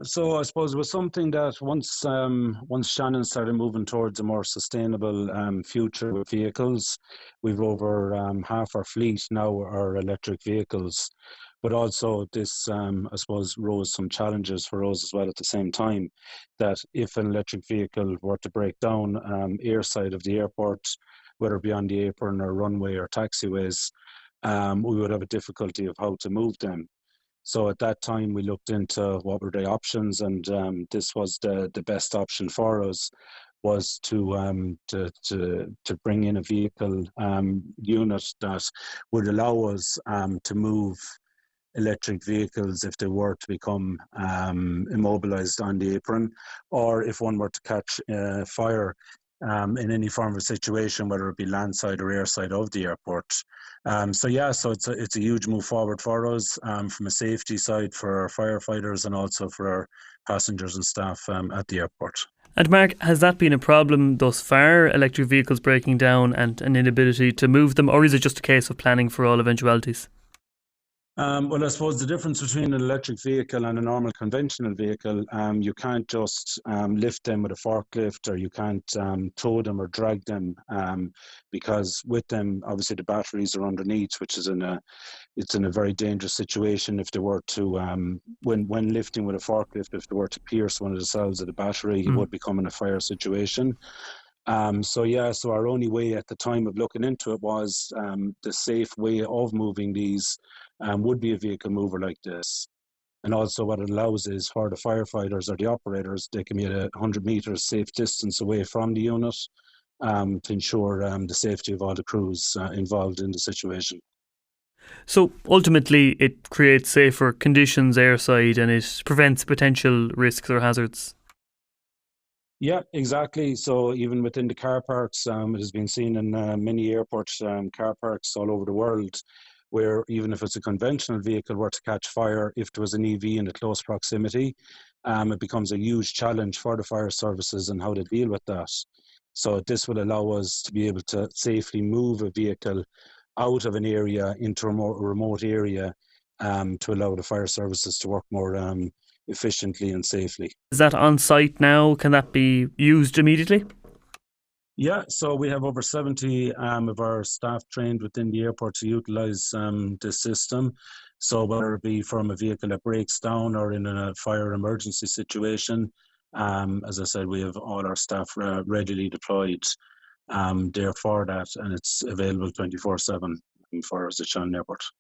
So I suppose it was something that once Shannon started moving towards a more sustainable future with vehicles, we've over half our fleet now are electric vehicles. But also this, I suppose, rose some challenges for us as well at the same time, that if an electric vehicle were to break down airside of the airport, whether it be on the apron or runway or taxiways, we would have a difficulty of how to move them. So at that time, we looked into what were the options, and this was the best option for us, was to bring in a vehicle unit that would allow us to move electric vehicles if they were to become immobilized on the apron, or if one were to catch fire in any form of situation, whether it be landside or airside of the airport. So it's a huge move forward for us from a safety side for our firefighters and also for our passengers and staff at the airport. And Mark, has that been a problem thus far, electric vehicles breaking down and an inability to move them, or is it just a case of planning for all eventualities? Well, I suppose the difference between an electric vehicle and a normal conventional vehicle, you can't just lift them with a forklift, or you can't tow them or drag them, because with them, obviously the batteries are underneath, which is it's in a very dangerous situation if they were to, when lifting with a forklift, if they were to pierce one of the cells of the battery, it would become in a fire situation. So our only way at the time of looking into it was the safe way of moving these would be a vehicle mover like this. And also what it allows is for the firefighters or the operators, they can be at 100 metres safe distance away from the unit to ensure the safety of all the crews involved in the situation. So ultimately it creates safer conditions airside and it prevents potential risks or hazards. Yeah, exactly. So even within the car parks, it has been seen in many airport car parks all over the world, where even if it's a conventional vehicle were to catch fire, if there was an EV in a close proximity, it becomes a huge challenge for the fire services and how to deal with that. So this will allow us to be able to safely move a vehicle out of an area into a more remote area to allow the fire services to work more efficiently and safely. Is that on site now? Can that be used immediately? Yeah, so we have over 70 of our staff trained within the airport to utilise this system. So whether it be from a vehicle that breaks down or in a fire emergency situation, as I said, we have all our staff readily deployed there for that, and it's available 24/7 for us at Shannon Airport.